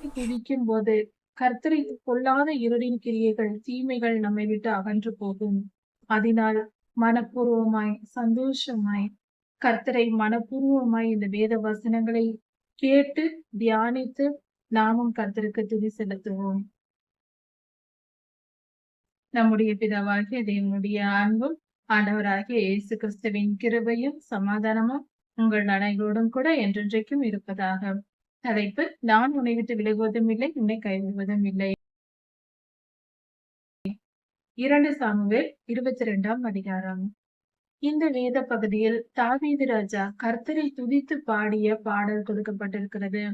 துதிக்கும் போது கர்த்தரை பொல்லாத இருளின் கிரியைகள் தீமைகள் நம்மை விட்டு அகன்று போகும். அதனால் மனப்பூர்வமாய் சந்தோஷமாய் கர்த்தரை மனப்பூர்வமாய் இந்த வேத வசனங்களை கேட்டு தியானித்து நாமும் கர்த்தருக்கு துதி செலுத்துவோம். நம்முடைய பிதாவாகிய தேவனுடைய அன்பும் ஆண்டவராகிய இயேசு கிறிஸ்துவின் கிருபையும் சமாதானமும் உங்கள் அனைவரோடும் கூட என்றென்றைக்கும் இருப்பதாக. தலைப்பு: நான் உன்னை விட்டு விலகுவதும் இல்லை, உன்னை கைவிடுவதும் இல்லை. 2 சாமுவேல் 22ஆம் அதிகாரம். இந்த வேத பகுதியில் தாவீது ராஜா கர்த்தரை துதித்து பாடிய பாடல் கொடுக்கப்பட்டிருக்கிறது.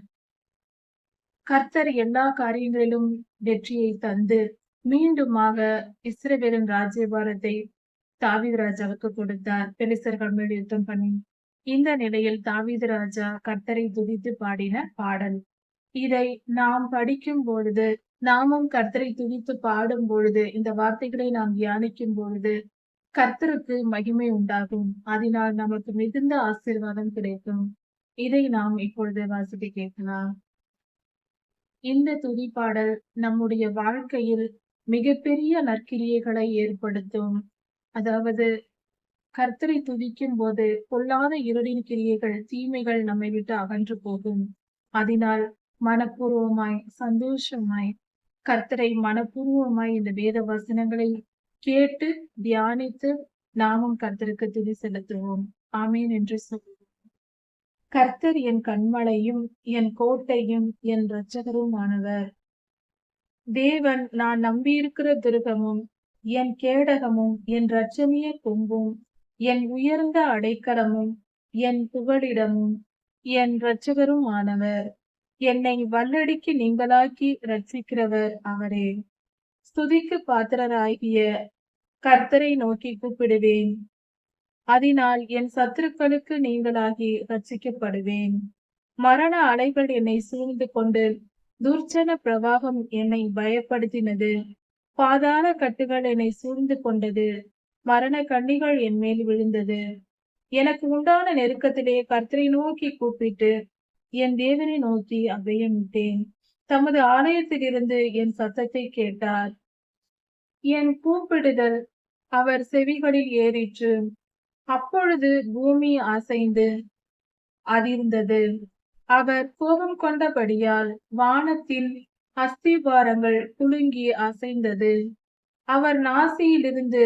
கர்த்தர் எல்லா காரியங்களிலும் வெற்றியை தந்து மீண்டுமாக இஸ்ரவேலின் ராஜ்யபாரத்தை தாவீது ராஜாவுக்கு கொடுத்தார், பெலிஸ்தர்கள் மேல் யுத்தம் பண்ணி. இந்த நிலையில் தாவீது ராஜா கர்த்தரை துதித்து பாடின பாடல். இதை நாம் படிக்கும் பொழுது, நாமும் கர்த்தரை துதித்து பாடும் பொழுது, இந்த வார்த்தைகளை நாம் தியானிக்கும் பொழுது கர்த்தருக்கு மகிமை உண்டாகும். அதனால் நமக்கு மிகுந்த ஆசீர்வாதம் கிடைக்கும். இதை நாம் இப்பொழுது வாசித்து கேட்கலாம். இந்த துதிப்பாடல் நம்முடைய வாழ்க்கையில் மிகப்பெரிய நற்கிரியைகளை ஏற்படுத்தும். அதாவது கர்த்தரை துதிக்கும் போது பொல்லாத இருளின் கிரியைகள் தீமைகள் நம்மை விட்டு அகன்று போகும். அதனால் மனப்பூர்வமாய் சந்தோஷமாய் கர்த்தரை மனப்பூர்வமாய் இந்த வேத வசனங்களை கேட்டு தியானித்து நாமும் கர்த்தருக்கு துதி செலுத்துவோம். ஆமீன் என்று சொல்லுவோம். கர்த்தர் என் கண்மலையும் என் கோட்டையும் என் இரட்சகரும் ஆனவர். தேவன் நான் நம்பியிருக்கிற துருகமும் என் கேடகமும் என் இரட்சணிய கொம்பும் என் உயர்ந்த அடைக்கலமும் என் புகலிடமும் என் இரட்சகரும் ஆனவர். என்னை வல்லடிக்கு நீங்களாக்கி இரட்சிக்கிறவர் அவரே. ஸ்துதிக்கு பாத்திரராகிய கர்த்தரை நோக்கி கூப்பிடுவேன். அதனால் என் சத்துருக்களுக்கு நீங்களாகி ரட்சிக்கப்படுவேன். மரண அலைகள் என்னை சூழ்ந்து கொண்டு துர்ச்சன பிரவாகம் என்னை பயப்படுத்தினது. பாதாள கட்டுகள் என்னை சூழ்ந்து கொண்டது. மரண கண்ணிகள் என் மேல் விழுந்தது. எனக்கு உண்டான நெருக்கத்திலே கர்த்தரை நோக்கி கூப்பிட்டு என் தேவனை நோக்கி அபயமிட்டேன். தமது ஆலயத்திலிருந்து என் சத்தத்தை கேட்டார். என் கூப்பிடுதல் அவர் செவிகளில் ஏறிற்று. அப்பொழுது பூமி அசைந்து அதிர்ந்தது. அவர் கோபம் கொண்டபடியால் வானத்தின் அஸ்திபாரங்கள் குலுங்கி அசைந்தது. அவர் நாசியிலிருந்து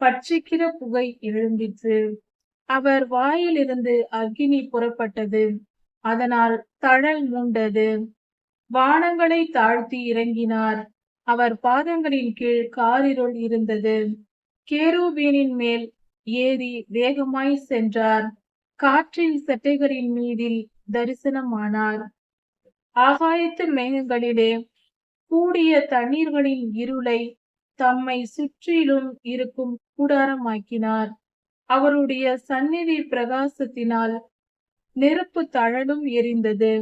பட்சிக்கிற புகை எழும்பிற்று. அவர் வாயிலிருந்து அக்கினி புறப்பட்டது. அதனால் தழல் மூண்டது. வானங்களை தாழ்த்தி இறங்கினார். அவர் பாதங்களின் கீழ் காரிருள் இருந்தது. கேருபீனின் மேல் ஏறி வேகமாய் சென்றார். காற்றின் செட்டைகளின் மீதில் தரிசனமானார். ஆகாயத்து மேகங்களிலே கூடிய தண்ணீர்களின் இருளை தம்மை சுற்றிலும் இருக்கும் கூடாரமாக்கினார். அவருடைய சந்நிதி பிரகாசத்தினால் நெருப்பு தழலும் எரிந்தது.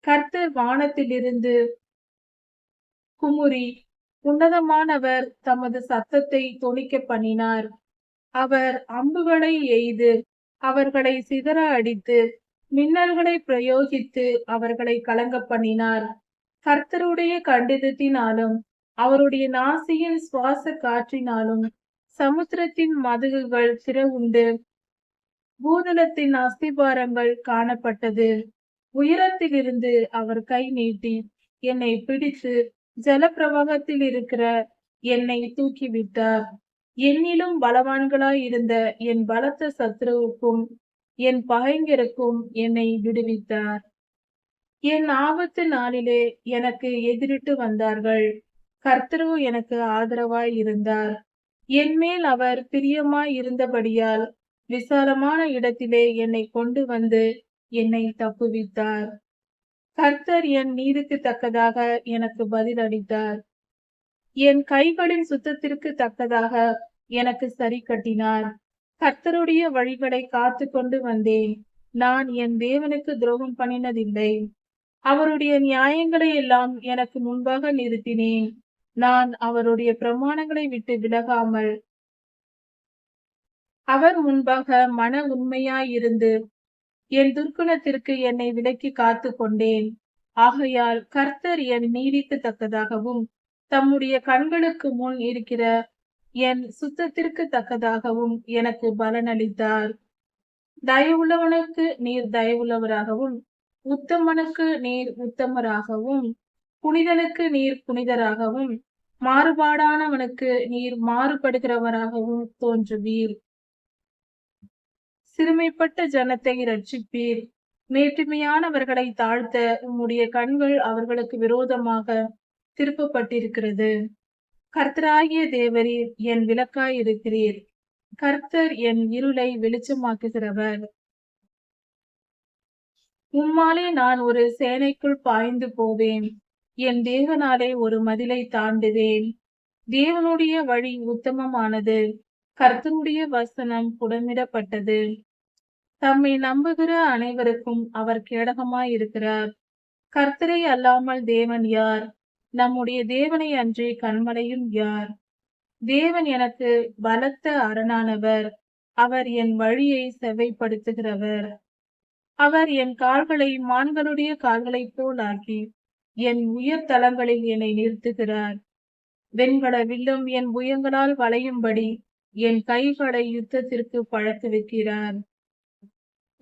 கர்த்தர் வானத்திலிருந்து குமுறி உன்னதமானவர் தமது சத்தத்தை தொனிக்க பண்ணினார். அவர் அம்புகளை எய்து அவர்களை சிதற அடித்து மின்னல்களை பிரயோகித்து அவர்களை கலங்க பண்ணினார். கர்த்தருடைய கண்டிதத்தினாலும் அவருடைய நாசியின் சுவாச காற்றினாலும் சமுத்திரத்தின் மதகுகள் திறவுண்டு பூதலத்தின் அஸ்திபாரங்கள் காணப்பட்டது. உயரத்திலிருந்து அவர் கை நீட்டி என்னை பிடித்து ஜலப்பிரவாகத்தில் இருக்கிற என்னை தூக்கிவிட்டார். என்னிலும் பலவான்களாய் இருந்த என் பலத்த சத்ருவுக்கும் என் பகைஞருக்கும் என்னை விடுவித்தார். என் ஆபத்து நாளிலே எனக்கு எதிரிட்டு வந்தார்கள். கர்த்தரோ எனக்கு ஆதரவாய் இருந்தார். என் மேல் அவர் பிரியமாய் இருந்தபடியால் விசாலமான இடத்திலே என்னை கொண்டு வந்து என்னை தப்புவித்தார். கர்த்தர் என் நீதிக்கு தக்கதாக எனக்கு பதில் அளித்தார். என் கைகளின் சுத்தத்திற்கு தக்கதாக எனக்கு சரி கட்டினார். கர்த்தருடைய வழிகளை காத்து கொண்டு வந்தேன். நான் என் தேவனுக்கு துரோகம் பண்ணினதில்லை. அவருடைய நியாயங்களை எல்லாம் எனக்கு முன்பாக நிறுத்தினேன். நான் அவருடைய பிரமாணங்களை விட்டு விலகாமல் அவர் முன்பாக மன உண்மையாயிருந்து என் துர்க்குணத்திற்கு என்னை விலக்கி காத்து கொண்டேன். ஆகையால் கர்த்தர் என் நீதிக்கு தம்முடைய கண்களுக்கு முன் இருக்கிற என் சுத்தத்திற்கு தக்கதாகவும் எனக்கு பலனளித்தார். தயவுள்ளவனுக்கு நீர் தயவுள்ளவராகவும், உத்தமனுக்கு நீர் உத்தமராகவும், புனிதனுக்கு நீர் புனிதராகவும், மாறுபாடானவனுக்கு நீர் மாறுபடுகிறவராகவும் தோன்றுவீர். சிறுமைப்பட்ட ஜனத்தை இரட்சிப்பீர். மேட்டுமையானவர்களை தாழ்த்த உம்முடைய கண்கள் அவர்களுக்கு விரோதமாக திருப்பப்பட்டிருக்கிறது. கர்த்தராகிய தேவரீர் என் விளக்காய் இருக்கிறீர். கர்த்தர் என் இருளை வெளிச்சமாக்குகிறவர். உம்மாலே நான் ஒரு சேனைக்குள் பாய்ந்து போவேன். என் தேவனாலே ஒரு மதிலை தாண்டுவேன். தேவனுடைய வழி உத்தமமானது. கர்த்தருடைய வசனம் புடமிடப்பட்டது. தம்மை நம்புகிற அனைவருக்கும் அவர் கேடகமாயிருக்கிறார். கர்த்தரை அல்லாமல் தேவன் யார்? நம்முடைய தேவனை அன்றி கன்மலையும் யார்? தேவன் எனக்கு பலத்த அரணானவர். அவர் என் வழியை செவ்வைப்படுத்துகிறவர். அவர் என் கால்களை மான்களுடைய கால்களைப் போல் ஆக்கி என் உயர் தலங்களில் என்னை நிறுத்துகிறார். வெண்கல வில்லும் என் புயங்களால் வளையும்படி என் கைகளை யுத்தத்திற்கு பழக்குவிக்கிறார்.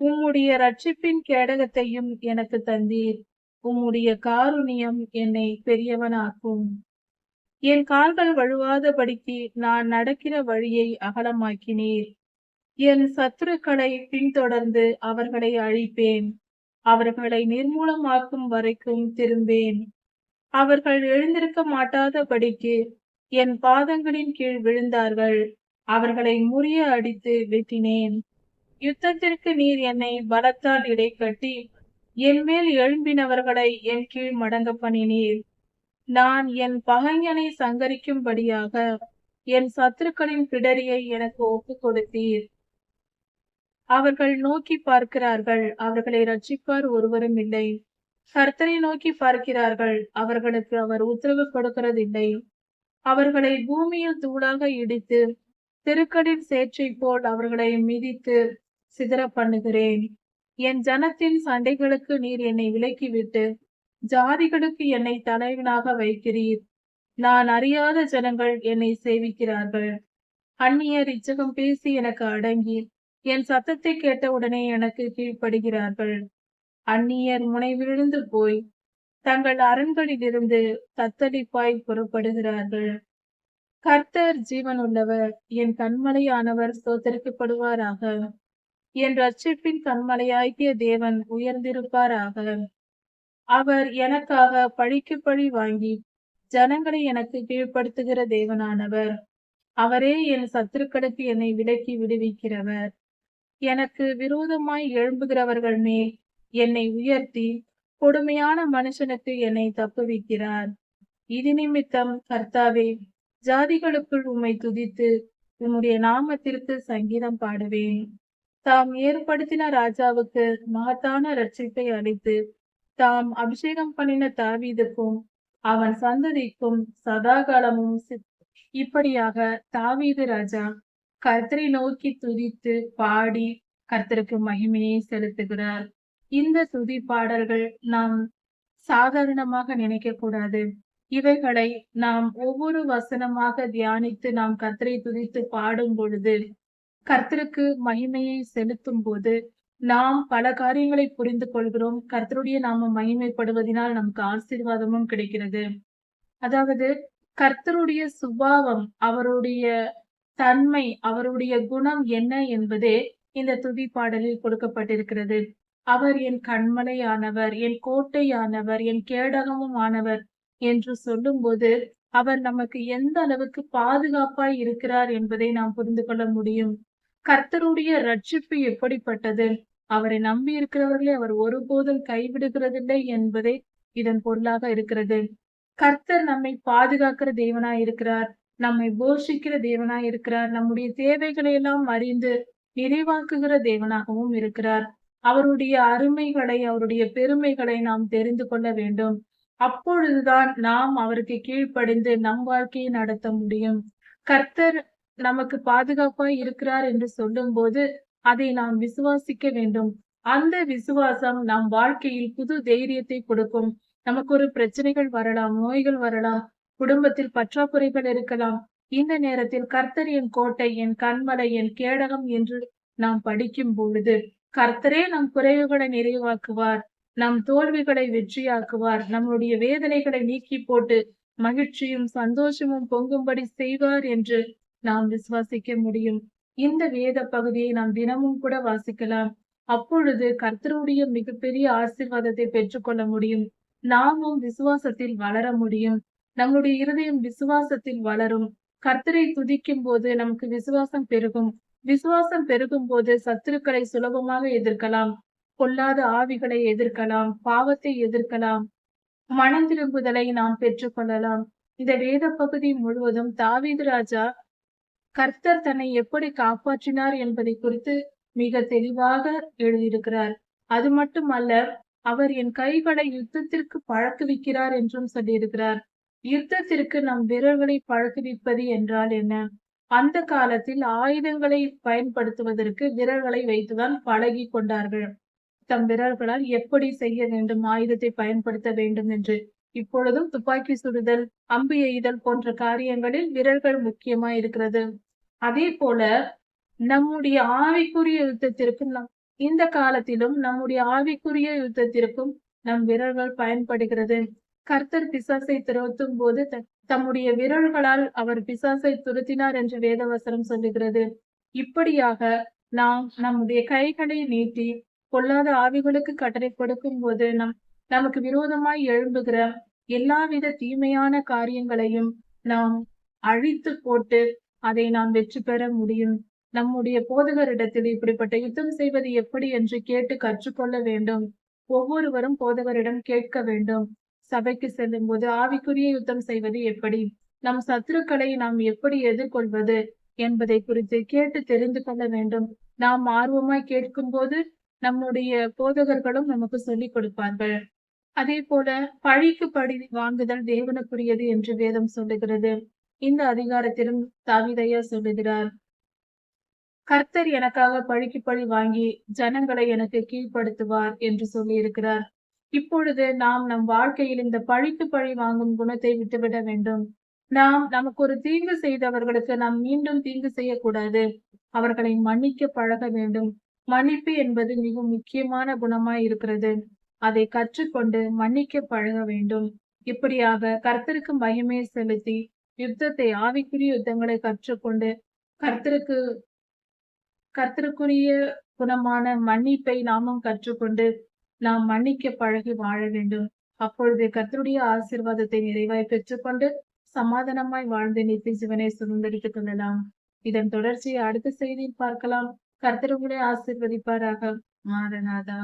உம்முடைய ரட்சிப்பின் கேடகத்தையும் எனக்கு தந்தீர். உம்முடைய காருணியம் என்னை பெரியவனாக்கும். என் கால்கள் வழுவாதபடிக்கு நான் நடக்கிற வழியை அகலமாக்கினீர். என் சத்துருக்களை பின்தொடர்ந்து அவர்களை அழிப்பேன். அவர்களை நிர்மூலமாக்கும் வரைக்கும் திரும்பேன். அவர்கள் எழுந்திருக்க மாட்டாதபடிக்கு என் பாதங்களின் கீழ் விழுந்தார்கள். அவர்களை முறிய அடித்து வெட்டினேன். யுத்தத்திற்கு நீர் என்னை பலத்தால் இடைக்கட்டி என் மேல் எழும்பினவர்களை என் கீழ் மடங்க பண்ணினீர். நான் என் பகைஞனை சங்கரிக்கும்படியாக என் சத்துருக்களின் பிடரியை எனக்கு ஒப்புக் கொடுத்தீர். அவர்கள் நோக்கி பார்க்கிறார்கள், அவர்களை ரட்சிப்பார் ஒருவரும் இல்லை. கர்த்தரை நோக்கி பார்க்கிறார்கள், அவர்களுக்கு அவர் உத்தரவு கொடுக்கிறதில்லை. அவர்களை பூமியில் தூளாக இடித்து தெருக்களில் சேற்றை போல் அவர்களை மிதித்து சிதற பண்ணுகிறேன். என் ஜனத்தின் சண்டைகளுக்கு நீர் என்னை விலக்கிவிட்டு ஜாதிகளுக்கு என்னை தலைவனாக வைக்கிறீர். நான் அறியாத ஜனங்கள் என்னை சேவிக்கிறார்கள். அந்நியர் இச்சகம் பேசி எனக்கு அடங்கி என் சத்தத்தை கேட்டவுடனே எனக்கு கீழ்ப்படுகிறார்கள். அந்நியர் முனைவிழுந்து போய் தங்கள் அரண்களிலிருந்து தத்தளிப்பாய் புறப்படுகிறார்கள். கர்த்தர் ஜீவனுள்ளவர். என் கண்மலையானவர் ஸ்தோத்தரிக்கப்படுவாராக. என் ரட்சிப்பின் கண்மலையாகிய தேவன் உயர்ந்திருப்பாராக. அவர் எனக்காக பழிக்கு பழி வாங்கி ஜனங்களை எனக்கு கீழ்ப்படுத்துகிற தேவனானவர். அவரே என் சத்துருக்களுக்கு என்னை விலக்கி விடுவிக்கிறவர். எனக்கு விரோதமாய் எழும்புகிறவர்கள் மேல் என்னை உயர்த்தி கொடுமையான மனுஷனுக்கு என்னை தப்புவிக்கிறார். இது நிமித்தம் கர்த்தாவே, ஜாதிகளுக்குள் உம்மை துதித்து உம்முடைய நாமத்திற்கு சங்கீதம் பாடுவேன். தாம் ஏற்படுத்தின ராஜாவுக்கு மகத்தான ரட்சிப்பை அளித்து தாம் அபிஷேகம் பண்ணின தாவீதுக்கும் அவன் சந்ததிக்கும் சதாகாலமும் இப்படியாக தாவீது ராஜா கர்த்தரை நோக்கி துதித்து பாடி கர்த்தருக்கு மகிமையை செலுத்துகிறார். இந்த துதி பாடல்கள் நாம் சாதாரணமாக நினைக்க கூடாது. இவைகளை நாம் ஒவ்வொரு வசனமாக தியானித்து நாம் கர்த்தரை துதித்து பாடும் பொழுது, கர்த்தருக்கு மகிமையை செலுத்தும் போது நாம் பல காரியங்களை புரிந்து கொள்கிறோம். கர்த்தருடைய நாமம் மகிமைப்படுவதனால் நமக்கு ஆசீர்வாதமும் கிடைக்கிறது. அதாவது கர்த்தருடைய சுபாவம், அவருடைய தன்மை, அவருடைய குணம் என்ன என்பதே இந்த துதி பாடலில் கொடுக்கப்பட்டிருக்கிறது. அவர் என் கண்மலையானவர், என் கோட்டையானவர், என் கேடகமும் ஆனவர் என்று சொல்லும்போது அவர் நமக்கு எந்த அளவுக்கு பாதுகாப்பாய் இருக்கிறார் என்பதை நாம் புரிந்து கொள்ள முடியும். கர்த்தருடைய ரட்சிப்பு எப்படிப்பட்டது, அவரை நம்பி இருக்கிறவர்களை அவர் ஒருபோதும் கைவிடுகிறதில்லை என்பதே இதன் பொருளாக இருக்கிறது. கர்த்தர் நம்மை பாதுகாக்கிற தேவனாய் இருக்கிறார், நம்மை போஷிக்கிற தேவனாய் இருக்கிறார், நம்முடைய தேவைகளை எல்லாம் அறிந்து நிறைவாக்குகிற தேவனாகவும் இருக்கிறார். அவருடைய அருமைகளை, அவருடைய பெருமைகளை நாம் தெரிந்து கொள்ள வேண்டும். அப்பொழுதுதான் நாம் அவருக்கு கீழ்ப்படிந்து நம் வாழ்க்கையை நடத்த முடியும். கர்த்தர் நமக்கு பாதுகாப்பாய் இருக்கிறார் என்று சொல்லும் போது அதை நாம் விசுவாசிக்க வேண்டும். அந்த விசுவாசம் நம் வாழ்க்கையில் புது தைரியத்தை கொடுக்கும். நமக்கு ஒரு பிரச்சனைகள் வரலாம், நோய்கள் வரலாம், குடும்பத்தில் பற்றாக்குறைகள் இருக்கலாம். இந்த நேரத்தில் கர்த்தர் என் கோட்டை, என் கன்மலை, என் கேடகம் என்று நாம் படிக்கும் பொழுது, கர்த்தரே நம் குறைவுகளை நிறைவாக்குவார். நம் தோல்விகளை வெற்றியாக்குவார். நம்முடைய வேதனைகளை நீக்கி போட்டு மகிழ்ச்சியும் சந்தோஷமும் பொங்கும்படி செய்வார் என்று நாம் விசுவாசிக்க முடியும். இந்த வேத பகுதியை நாம் தினமும் கூட வாசிக்கலாம். அப்பொழுது கர்த்தருடைய மிகப்பெரிய ஆசீர்வாதத்தை பெற்றுக்கொள்ள முடியும். நாமும் விசுவாசத்தில் வளர முடியும். நம்முடைய இருதயம் விசுவாசத்தில் வளரும். கர்த்தரை துதிக்கும் போது நமக்கு விசுவாசம் பெருகும். விசுவாசம் பெருகும் போது சத்துருக்களை சுலபமாக எதிர்க்கலாம். பொல்லாத ஆவிகளை எதிர்க்கலாம். பாவத்தை எதிர்க்கலாம். மனம் திரும்புதலை நாம் பெற்றுக்கொள்ளலாம். இந்த வேத பகுதி முழுவதும் தாவீது ராஜா கர்த்தர் தன்னை எப்படி காப்பாற்றினார் என்பதை குறித்து மிக தெளிவாக எழுதியிருக்கிறார். அது மட்டுமல்ல, அவர் என் கைகளை யுத்தத்திற்கு பழக்குவிக்கிறார் என்றும் சொல்லியிருக்கிறார். யுத்தத்திற்கு நம் விரல்களை பழக்குவிப்பது என்றால் என்ன? அந்த காலத்தில் ஆயுதங்களை பயன்படுத்துவதற்கு விரல்களை வைத்துதான் பழகி கொண்டார்கள். தம் விரல்களால் எப்படி செய்ய வேண்டும், ஆயுதத்தை பயன்படுத்த வேண்டும் என்று. இப்பொழுதும் துப்பாக்கி சுடுதல், அம்பு எய்தல் போன்ற காரியங்களில் விரல்கள் முக்கியமாய் இருக்கிறது. அதே போல நம்முடைய ஆவிக்குரிய யுத்தத்திற்கும் இந்த காலத்திலும் நம்முடைய ஆவிக்குரிய யுத்தத்திற்கும் நம் விரல்கள் பயன்படுகிறது. கர்த்தர் பிசாசை துரத்தும் போது தம்முடைய விரல்களால் அவர் பிசாசை துரத்தினார் என்று வேதவசனம் சொல்லுகிறது. இப்படியாக நாம் நம்முடைய கைகளை நீட்டி பொல்லாத ஆவிகளுக்கு கட்டளை கொடுக்கும் போது நமக்கு விரோதமாய் எழும்புகிற எல்லாவித தீமையான காரியங்களையும் நாம் அழித்து போட்டு அதை நாம் வெற்றி பெற முடியும். நம்முடைய போதகரிடத்தில் இப்படிப்பட்ட யுத்தம் செய்வது எப்படி என்று கேட்டு கற்றுக்கொள்ள வேண்டும். ஒவ்வொருவரும் போதகரிடம் கேட்க வேண்டும். சபைக்கு செல்லும் போது ஆவிக்குரிய யுத்தம் செய்வது எப்படி, நம் சத்துருக்களை நாம் எப்படி எதிர்கொள்வது என்பதை குறித்து கேட்டு தெரிந்து கொள்ள வேண்டும். நாம் ஆர்வமாய் கேட்கும் போது நம்முடைய போதகர்களும் நமக்கு சொல்லிக் கொடுப்பார்கள். அதே போல பழிக்கு பழி வாங்குதல் தேவனுக்குரியது என்று வேதம் சொல்லுகிறது. இந்த அதிகாரத்திலும் தாவீதையா சொல்லுகிறார், கர்த்தர் எனக்காக பழிக்கு பழி வாங்கி ஜனங்களை எனக்கு கீழ்ப்படுத்துவார் என்று சொல்லி இருக்கிறார். இப்பொழுது நாம் நம் வாழ்க்கையில் இந்த பழிக்கு பழி வாங்கும் குணத்தை விட்டுவிட வேண்டும். நமக்கு ஒரு தீங்கு செய்தவர்களுக்கு நாம் மீண்டும் தீங்கு செய்யக்கூடாது. அவர்களை மன்னிக்க பழக வேண்டும். மன்னிப்பு என்பது மிக முக்கியமான குணமாய் இருக்கிறது. அதை கற்றுக்கொண்டு மன்னிக்க பழக வேண்டும். இப்படியாக கர்த்தருக்கு மகிமை செலுத்தி யுத்தத்தை ஆவிக்குரிய யுத்தங்களை கற்றுக்கொண்டு கர்த்தருக்குரிய குணமான மன்னிப்பை நாமும் கற்றுக்கொண்டு நாம் மன்னிக்க பழகி வாழ வேண்டும். அப்பொழுது கர்த்தருடைய ஆசீர்வாதத்தை நிறைவாய் பெற்றுக்கொண்டு சமாதானமாய் வாழ்ந்து நித்திய ஜீவனை சுதந்திரித்துக் கொள்ளலாம். இதன் தொடர்ச்சியை அடுத்த செய்தியில் பார்க்கலாம். கர்த்தர் உங்களை ஆசீர்வதிப்பாராக. மாரநாதா.